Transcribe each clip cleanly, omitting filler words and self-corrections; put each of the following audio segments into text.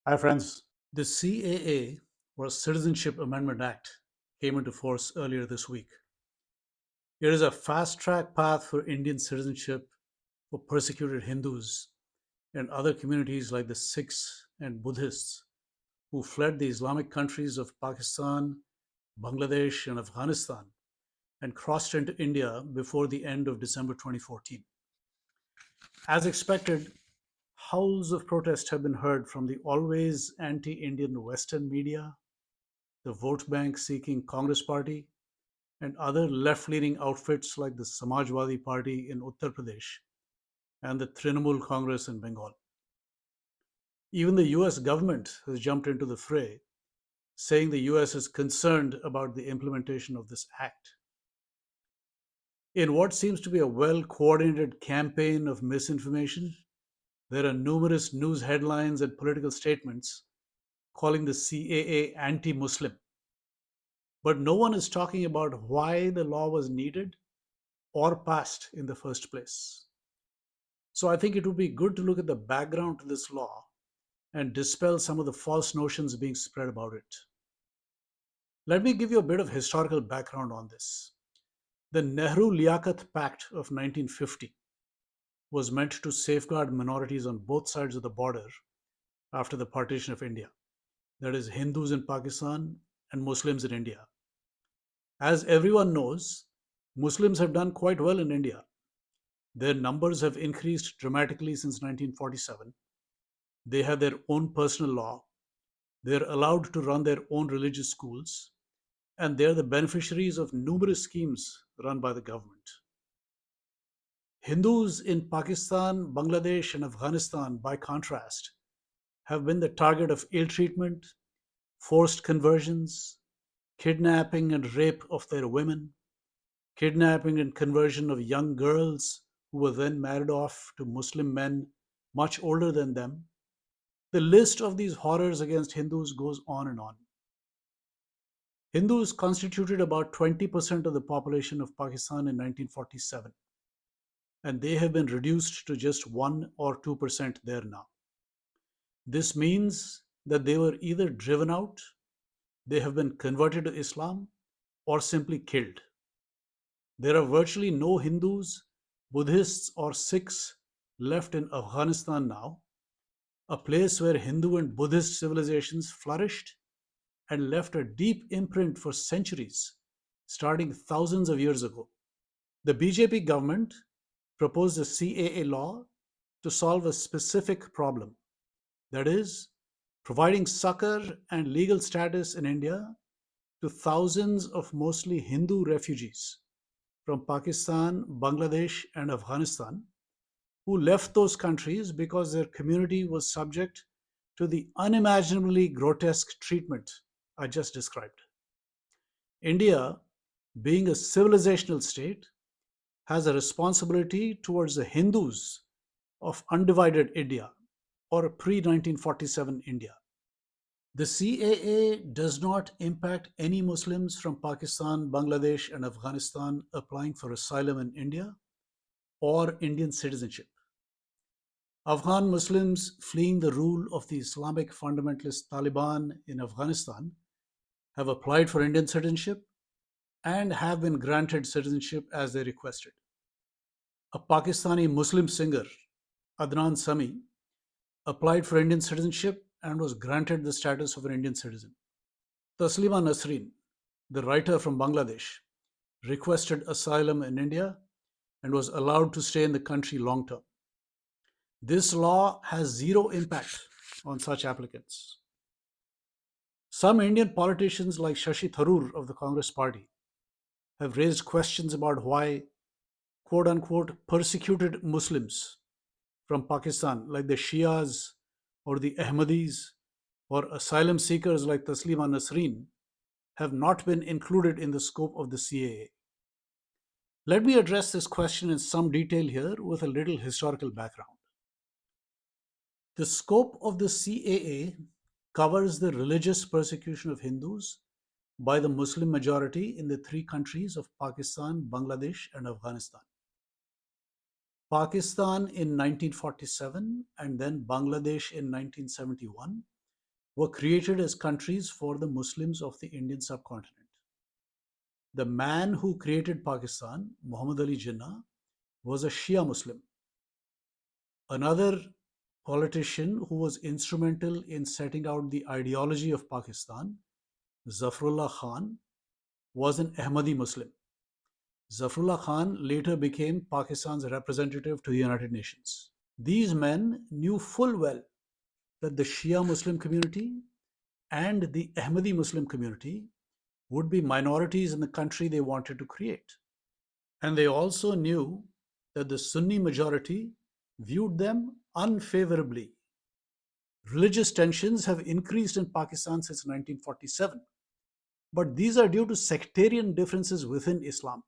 Hi, friends. The CAA, or Citizenship Amendment Act, came into force earlier this week. It is a fast track path for Indian citizenship for persecuted Hindus and other communities like the Sikhs and Buddhists who fled the Islamic countries of Pakistan, Bangladesh, and Afghanistan and crossed into India before the end of December 2014. As expected, howls of protest have been heard from the always anti Indian Western media, the vote bank seeking Congress Party, and other left leaning outfits like the Samajwadi Party in Uttar Pradesh and the Trinamool Congress in Bengal. Even the US government has jumped into the fray, saying the US is concerned about the implementation of this act. In what seems to be a well coordinated campaign of misinformation, there are numerous news headlines and political statements calling the CAA anti Muslim. But no one is talking about why the law was needed or passed in the first place. So I think it would be good to look at the background to this law and dispel some of the false notions being spread about it. Let me give you a bit of historical background on this. The Nehru Liaquat Pact of 1950 was meant to safeguard minorities on both sides of the border after the partition of India, that is, Hindus in Pakistan and Muslims in India. As everyone knows, Muslims have done quite well in India. Their numbers have increased dramatically since 1947. They have their own personal law. They're allowed to run their own religious schools. And they're the beneficiaries of numerous schemes run by the government. Hindus in Pakistan, Bangladesh, and Afghanistan, by contrast, have been the target of ill treatment, forced conversions, kidnapping and rape of their women, kidnapping and conversion of young girls who were then married off to Muslim men much older than them. The list of these horrors against Hindus goes on and on. Hindus constituted about 20% of the population of Pakistan in 1947, and they have been reduced to just 1 or 2% there now. This means that they were either driven out, they have been converted to Islam, or simply killed. There are virtually no Hindus, Buddhists, or Sikhs left in Afghanistan now, a place where Hindu and Buddhist civilizations flourished and left a deep imprint for centuries, starting thousands of years ago. The BJP government proposed a CAA law to solve a specific problem, that is, providing succor and legal status in India to thousands of mostly Hindu refugees from Pakistan, Bangladesh, and Afghanistan who left those countries because their community was subject to the unimaginably grotesque treatment I just described. India, being a civilizational state, has a responsibility towards the Hindus of undivided India or pre 1947 India. The CAA does not impact any Muslims from Pakistan, Bangladesh, and Afghanistan applying for asylum in India or Indian citizenship. Afghan Muslims fleeing the rule of the Islamic fundamentalist Taliban in Afghanistan have applied for Indian citizenship and have been granted citizenship as they requested. A Pakistani Muslim singer, Adnan Sami, applied for Indian citizenship and was granted the status of an Indian citizen. Taslima Nasreen, the writer from Bangladesh, requested asylum in India and was allowed to stay in the country long term. This law has zero impact on such applicants. Some Indian politicians like Shashi Tharoor of the Congress Party have raised questions about why quote unquote persecuted Muslims from Pakistan, like the Shias or the Ahmadis, or asylum seekers like Taslima Nasreen, have not been included in the scope of the CAA. Let me address this question in some detail here with a little historical background. The scope of the CAA covers the religious persecution of Hindus by the Muslim majority in the three countries of Pakistan, Bangladesh, and Afghanistan. Pakistan in 1947 and then Bangladesh in 1971 were created as countries for the Muslims of the Indian subcontinent. The man who created Pakistan, Muhammad Ali Jinnah, was a Shia Muslim. Another politician who was instrumental in setting out the ideology of Pakistan, Zafrullah Khan, was an Ahmadi Muslim. Zafrullah Khan later became Pakistan's representative to the United Nations. These men knew full well that the Shia Muslim community and the Ahmadi Muslim community would be minorities in the country they wanted to create. And they also knew that the Sunni majority viewed them unfavorably. Religious tensions have increased in Pakistan since 1947, but these are due to sectarian differences within Islam,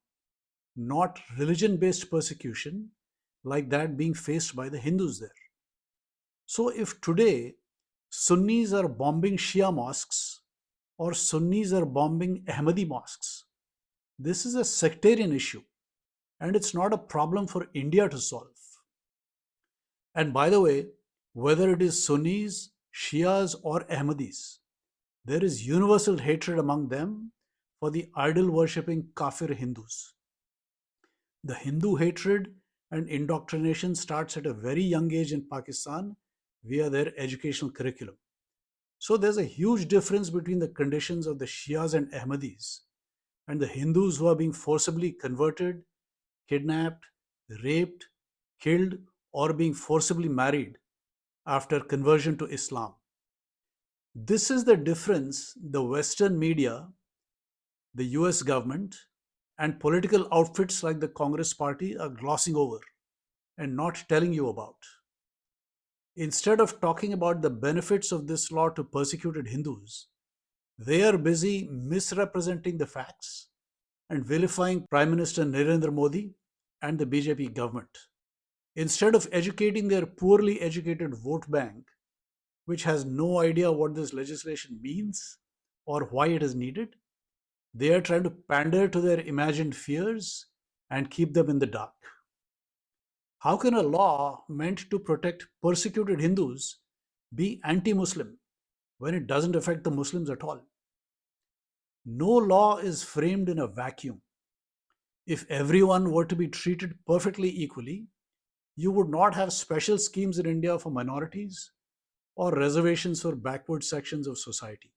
not religion based persecution like that being faced by the Hindus there. So, if today Sunnis are bombing Shia mosques or Sunnis are bombing Ahmadi mosques, this is a sectarian issue and it's not a problem for India to solve. And by the way, whether it is Sunnis, Shias, or Ahmadis, there is universal hatred among them for the idol worshipping Kafir Hindus. The Hindu hatred and indoctrination starts at a very young age in Pakistan via their educational curriculum. So there's a huge difference between the conditions of the Shias and Ahmadis and the Hindus who are being forcibly converted, kidnapped, raped, killed, or being forcibly married after conversion to Islam. This is the difference the Western media, the US government, and political outfits like the Congress Party are glossing over and not telling you about. Instead of talking about the benefits of this law to persecuted Hindus, they are busy misrepresenting the facts and vilifying Prime Minister Narendra Modi and the BJP government. Instead of educating their poorly educated vote bank, which has no idea what this legislation means or why it is needed, they are trying to pander to their imagined fears and keep them in the dark. How can a law meant to protect persecuted Hindus be anti Muslim when it doesn't affect the Muslims at all? No law is framed in a vacuum. If everyone were to be treated perfectly equally, you would not have special schemes in India for minorities or reservations for backward sections of society.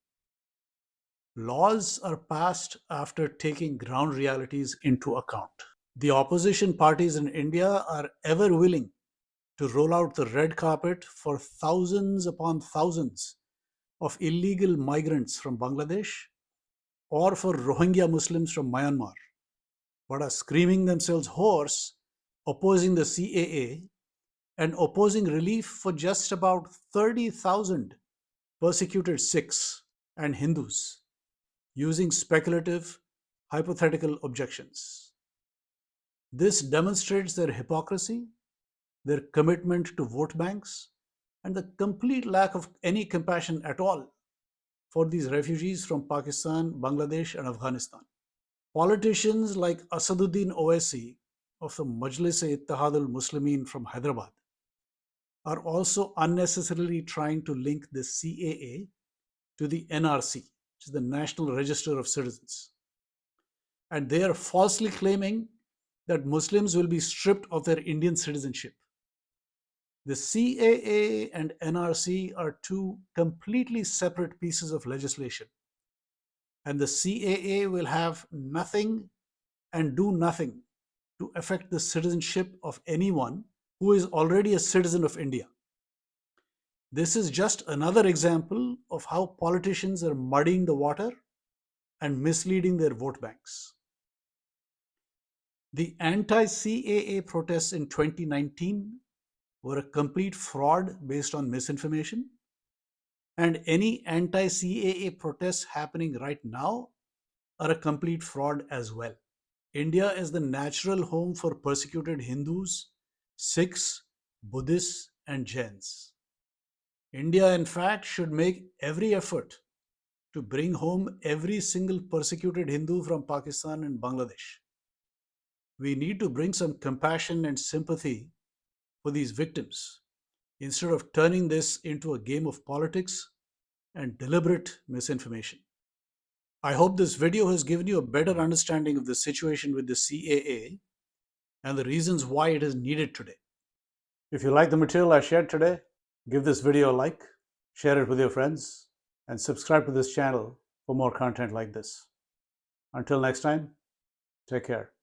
Laws are passed after taking ground realities into account. The opposition parties in India are ever willing to roll out the red carpet for thousands upon thousands of illegal migrants from Bangladesh or for Rohingya Muslims from Myanmar, but are screaming themselves hoarse opposing the CAA and opposing relief for just about 30,000 persecuted Sikhs and Hindus using speculative, hypothetical objections. This demonstrates their hypocrisy, their commitment to vote banks, and the complete lack of any compassion at all for these refugees from Pakistan, Bangladesh, and Afghanistan. Politicians like Asaduddin Owaisi of the Majlis-e-Ittihad al-Muslimin from Hyderabad are also unnecessarily trying to link the CAA to the NRC, which is the National Register of Citizens. And they are falsely claiming that Muslims will be stripped of their Indian citizenship. The CAA and NRC are two completely separate pieces of legislation, and the CAA will have nothing and do nothing to affect the citizenship of anyone who is already a citizen of India. This is just another example of how politicians are muddying the water and misleading their vote banks. The anti CAA protests in 2019 were a complete fraud based on misinformation, and any anti CAA protests happening right now are a complete fraud as well. India is the natural home for persecuted Hindus, Sikhs, Buddhists, and Jains. India, in fact, should make every effort to bring home every single persecuted Hindu from Pakistan and Bangladesh. We need to bring some compassion and sympathy for these victims instead of turning this into a game of politics and deliberate misinformation. I hope this video has given you a better understanding of the situation with the CAA and the reasons why it is needed today. If you like the material I shared today, give this video a like, share it with your friends, and subscribe to this channel for more content like this. Until next time, take care.